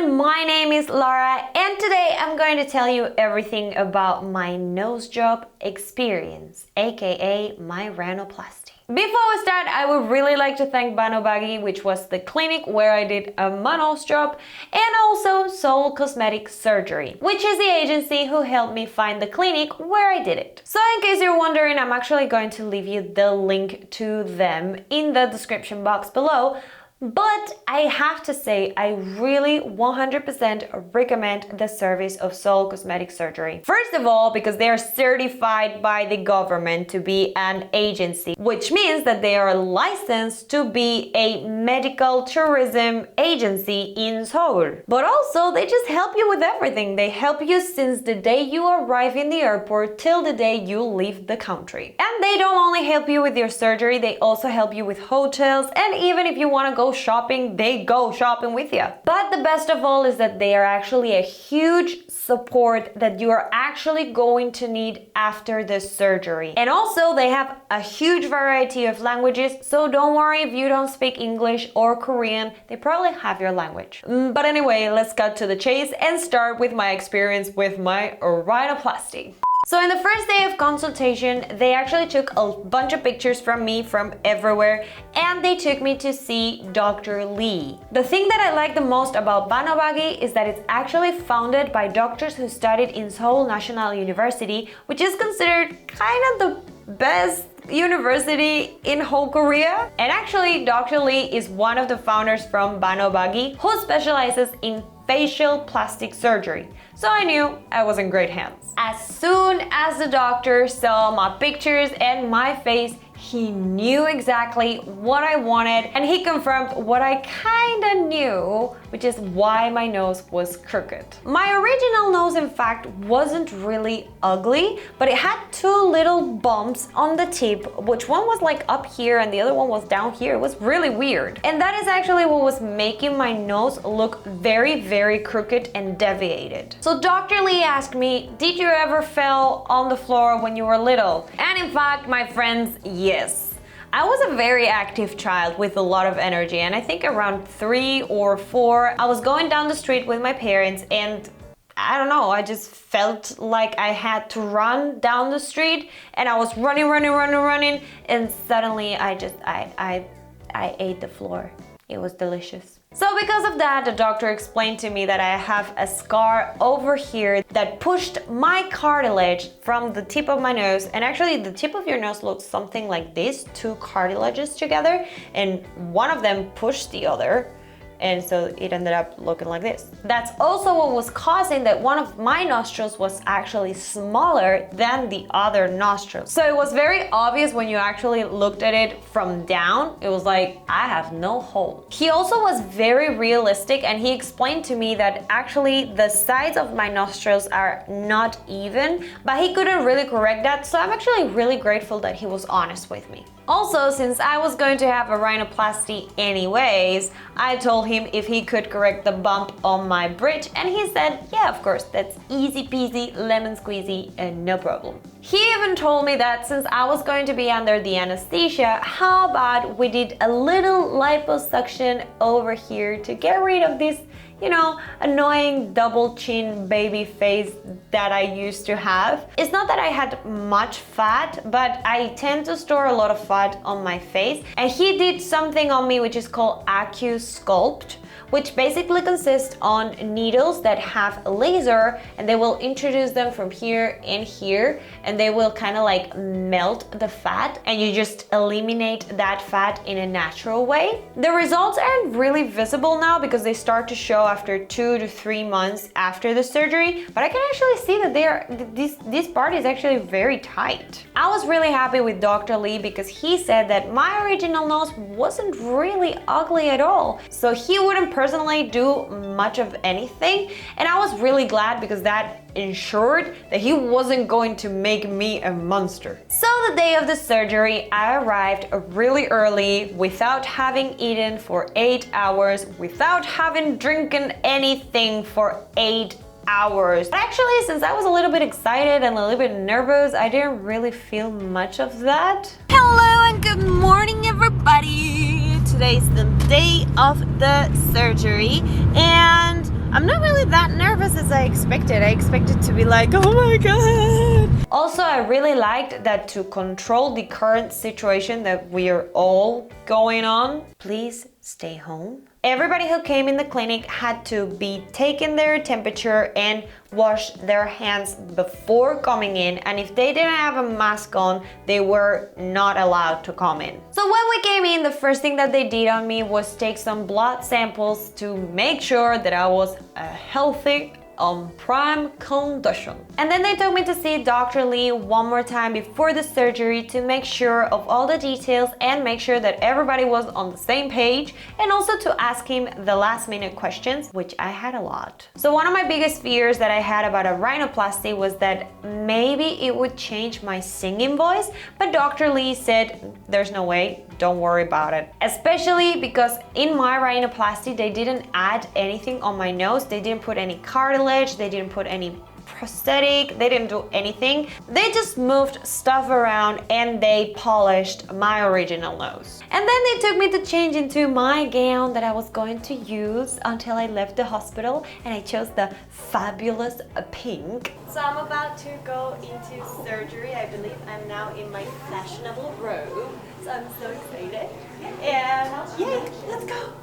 everyone, my name is Lara and today I'm going to tell you everything about my nose job experience, aka my rhinoplasty. Before we start, I would really like to thank BANOBAGI, which was the clinic where I did my nose job, and also Sólo Cosmetic Surgery, which is the agency who helped me find the clinic where I did it. So in case you're wondering, I'm actually going to leave you the link to them in the description box below. But I have to say, I really 100% recommend the service of Sólo Cosmetic Surgery. First of all, because they are certified by the government to be an agency, which means that they are licensed to be a medical tourism agency in Seoul. But also, they just help you with everything. They help you since the day you arrive in the airport till the day you leave the country. And they don't only help you with your surgery, they also help you with hotels, and even if you want to go shopping, they go shopping with you. But the best of all is that they are actually a huge support that you are actually going to need after the surgery. And also they have a huge variety of languages, so don't worry if you don't speak English or Korean, they probably have your language. But anyway, let's cut to the chase and start with my experience with my rhinoplasty. So in the first day of consultation, they actually took a bunch of pictures from me from everywhere and they took me to see Dr. Lee. The thing that I like the most about BANOBAGI is that it's actually founded by doctors who studied in Seoul National University, which is considered kind of the best university in whole Korea. And actually, Dr. Lee is one of the founders from BANOBAGI who specializes in facial plastic surgery. So I knew I was in great hands. As soon as the doctor saw my pictures and my face, he knew exactly what I wanted and he confirmed what I kinda knew, which is why my nose was crooked. My original nose, in fact, wasn't really ugly, but it had two little bumps on the tip, which one was like up here and the other one was down here. It was really weird. And that is actually what was making my nose look very, very crooked and deviated. So Dr. Lee asked me, did you ever fell on the floor when you were little? And in fact, my friends, yes. I was a very active child with a lot of energy, and I think around 3 or 4, I was going down the street with my parents and I don't know, I just felt like I had to run down the street and I was running and suddenly I ate the floor. It was delicious. So because of that, the doctor explained to me that I have a scar over here that pushed my cartilage from the tip of my nose, and actually the tip of your nose looks something like this, two cartilages together, and one of them pushed the other. And so it ended up looking like this. That's also what was causing that one of my nostrils was actually smaller than the other nostril. So it was very obvious when you actually looked at it from down. It was like, I have no hole. He also was very realistic and he explained to me that actually the sides of my nostrils are not even, but he couldn't really correct that. So I'm actually really grateful that he was honest with me. Also, since I was going to have a rhinoplasty anyways, I told him if he could correct the bump on my bridge, and he said, yeah, of course, that's easy peasy, lemon squeezy, and no problem. He even told me that since I was going to be under the anesthesia, how about we did a little liposuction over here to get rid of this, you know, annoying double chin baby face that I used to have. It's not that I had much fat, but I tend to store a lot of fat on my face. And he did something on me which is called AccuSculpt, which basically consists on needles that have a laser and they will introduce them from here and here and they will kind of like melt the fat and you just eliminate that fat in a natural way. The results aren't really visible now because they start to show after 2 to 3 months after the surgery, but I can actually see that this part is actually very tight. I was really happy with Dr. Lee because he said that my original nose wasn't really ugly at all, so he wouldn't personally do much of anything, and I was really glad because that ensured that he wasn't going to make me a monster. So the day of the surgery, I arrived really early without having eaten for 8 hours, without having drinking anything for 8 hours. But actually, since I was a little bit excited and a little bit nervous, I didn't really feel much of that. Hello and good morning, everybody. Today's the day of the surgery and I'm not really that nervous as I expected. I expected to be like, oh my god. Also, I really liked that to control the current situation that we are all going on, please stay home. Everybody who came in the clinic had to be taken their temperature and wash their hands before coming in, and if they didn't have a mask on, they were not allowed to come in. So when we came in, the first thing that they did on me was take some blood samples to make sure that I was healthy, on prime condition. And then they took me to see Dr. Lee one more time before the surgery to make sure of all the details and make sure that everybody was on the same page, and also to ask him the last minute questions, which I had a lot. So one of my biggest fears that I had about a rhinoplasty was that maybe it would change my singing voice, but Dr. Lee said there's no way, don't worry about it. Especially because in my rhinoplasty they didn't add anything on my nose, they didn't put any cartilage, they didn't put any prosthetic, they didn't do anything. They just moved stuff around and they polished my original nose. And then they took me to change into my gown that I was going to use until I left the hospital, and I chose the fabulous pink. So I'm about to go into surgery. I believe I'm now in my fashionable robe. So I'm so excited. And yay, let's go!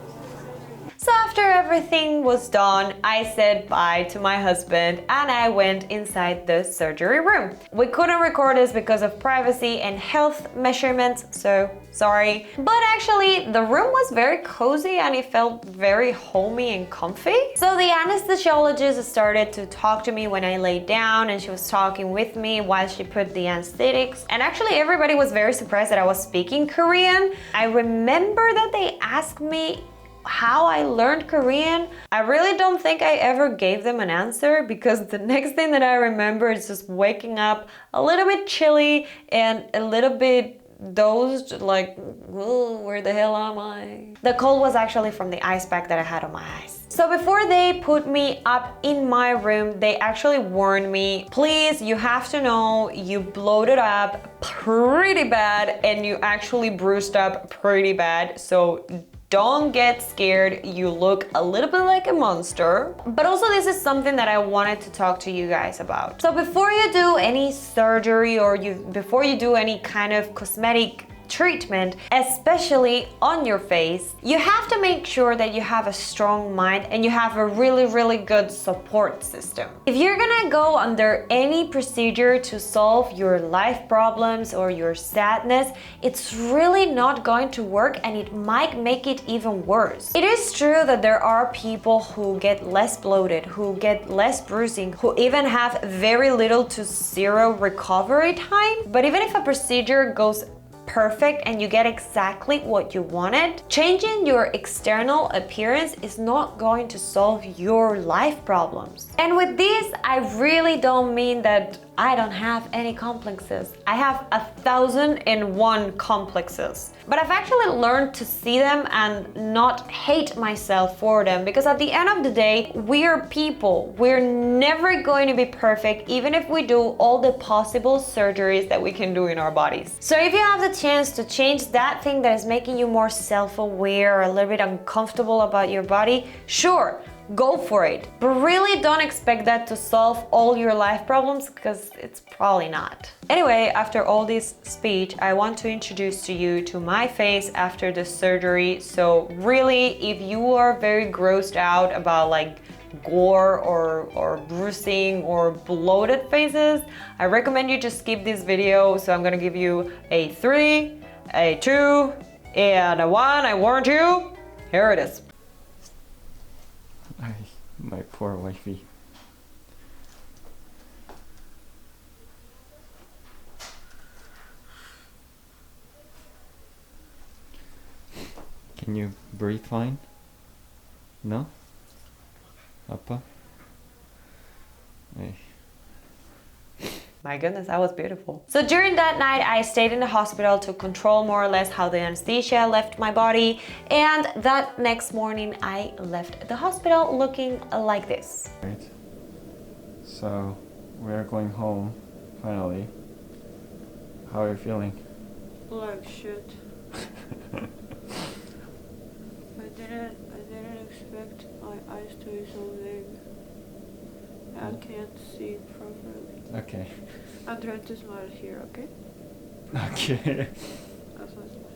So after everything was done, I said bye to my husband and I went inside the surgery room. We couldn't record this because of privacy and health measurements, so sorry. But actually, the room was very cozy and it felt very homey and comfy. So the anesthesiologist started to talk to me when I laid down, and she was talking with me while she put the anesthetics. And actually, everybody was very surprised that I was speaking Korean. I remember that they asked me how I learned Korean. I really don't think I ever gave them an answer, because the next thing that I remember is just waking up a little bit chilly and a little bit dozed, like, whoa, where the hell am I? The cold was actually from the ice pack that I had on my eyes. So before they put me up in my room, they actually warned me, please, you have to know you bloated up pretty bad and you actually bruised up pretty bad, so don't get scared, you look a little bit like a monster. But also, this is something that I wanted to talk to you guys about. So before you do any surgery or before you do any kind of cosmetic treatment, especially on your face, you have to make sure that you have a strong mind and you have a really good support system. If you're gonna go under any procedure to solve your life problems or your sadness, it's really not going to work and it might make it even worse. It is true that there are people who get less bloated, who get less bruising, who even have very little to zero recovery time. But even if a procedure goes perfect and you get exactly what you wanted, changing your external appearance is not going to solve your life problems. And with this, I really don't mean that I don't have any complexes. I have 1,001 complexes. But I've actually learned to see them and not hate myself for them, because at the end of the day, we're people. We're never going to be perfect, even if we do all the possible surgeries that we can do in our bodies. So if you have the chance to change that thing that is making you more self-aware or a little bit uncomfortable about your body, sure, go for it. But really don't expect that to solve all your life problems, because it's probably not. Anyway, after all this speech, I want to introduce to you to my face after the surgery. So really, if you are very grossed out about like gore or bruising or bloated faces, I recommend you just skip this video. So I'm gonna give you a 3, a 2, and a 1. I warned you. Here it is. My poor wifey. Can you breathe fine? No? Appa? Hey. My goodness, that was beautiful. So during that night, I stayed in the hospital to control more or less how the anesthesia left my body. And that next morning, I left the hospital looking like this. Right. So, we're going home, finally. How are you feeling? Like shit. I didn't expect expect my eyes to be so big. I can't see properly. Okay. I'm trying to smile here, okay? Okay. That's my smile.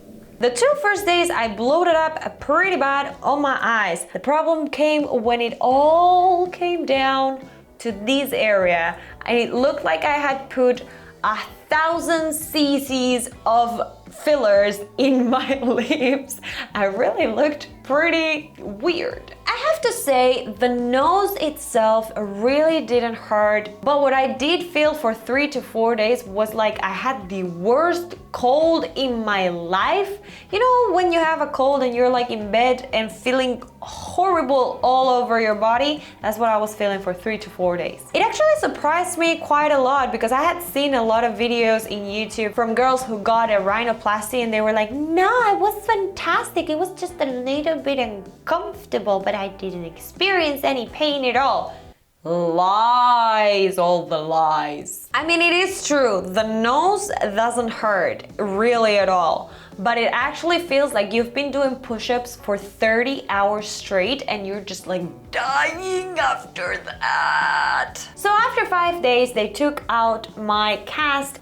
The 2 first days I bloated up pretty bad on my eyes. The problem came when it all came down to this area and it looked like I had put 1,000 cc's of fillers in my lips. I really looked pretty weird. I have to say, the nose itself really didn't hurt, but what I did feel for 3 to 4 days was like I had the worst cold in my life. You know, when you have a cold and you're like in bed and feeling horrible all over your body? That's what I was feeling for 3 to 4 days. It actually surprised me quite a lot because I had seen a lot of videos in YouTube from girls who got a rhinoplasty and they were like, no, it was fantastic. It was just a little bit uncomfortable, but I didn't experience any pain at all. Lies, all the lies. I mean, it is true, the nose doesn't hurt really at all, but it actually feels like you've been doing push-ups for 30 hours straight and you're just like dying after that. So after 5 days, they took out my cast.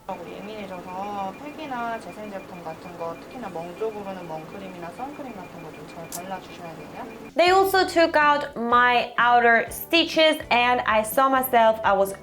예민해져서 팩이나 재생 제품 같은 거 특히나 멍 쪽으로는 멍크림이나 선크림 같은 거 좀 잘 발라주셔야 돼요. They also took out my outer stitches and I saw myself, I was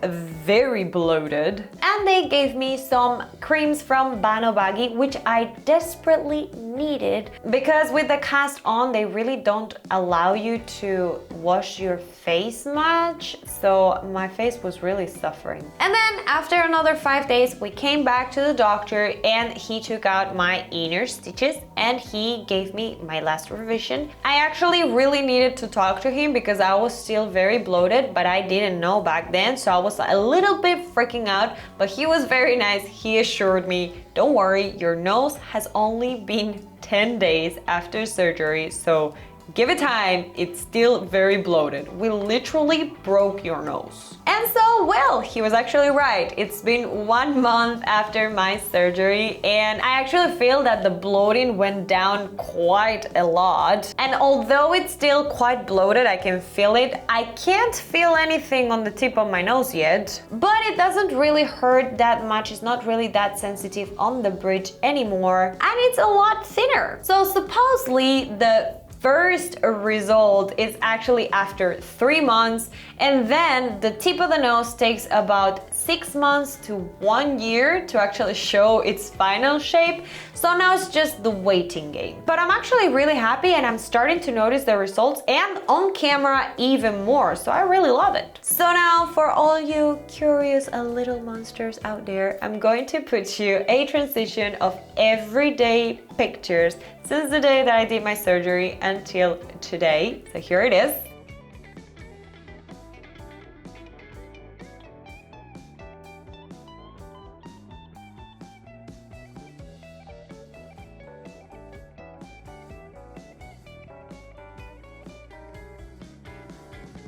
very bloated. And they gave me some creams from BANOBAGI, which I desperately needed because with the cast on, they really don't allow you to wash your face much. So my face was really suffering. And then after another 5 days, we came back to the doctor and he took out my inner stitches and he gave me my last revision. I actually really needed to talk to him because I was still very bloated, but I didn't know back then, so I was a little bit freaking out, but he was very nice. He assured me, don't worry, your nose has only been 10 days after surgery, so give it time, it's still very bloated. We literally broke your nose. And so, well, he was actually right. It's been 1 month after my surgery and I actually feel that the bloating went down quite a lot. And although it's still quite bloated, I can feel it. I can't feel anything on the tip of my nose yet, but it doesn't really hurt that much. It's not really that sensitive on the bridge anymore and it's a lot thinner. So supposedly the first result is actually after 3 months and then the tip of the nose takes about 6 months to 1 year to actually show its final shape. So now it's just the waiting game. But I'm actually really happy and I'm starting to notice the results and on camera even more. So I really love it. So now for all you curious little monsters out there, I'm going to put you a transition of everyday pictures since the day that I did my surgery until today. So here it is.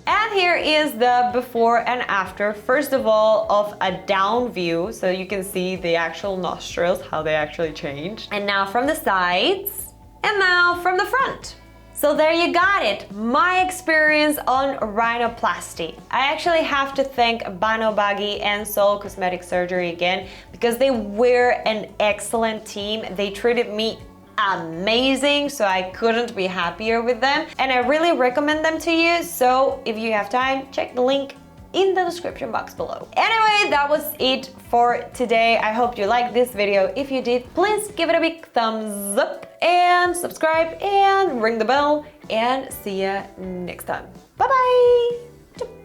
And here is the before and after, first of all, of a down view, so you can see the actual nostrils, how they actually changed. And now from the sides, and now from the front. So there you got it, my experience on rhinoplasty. I actually have to thank BANOBAGI and Sólo Cosmetic Surgery again because they were an excellent team. They treated me amazing, so I couldn't be happier with them and I really recommend them to you. So if you have time, check the link in the description box below. Anyway, that was it for today. I hope you liked this video. If you did, please give it a big thumbs up and subscribe and ring the bell and see ya next time. Bye bye.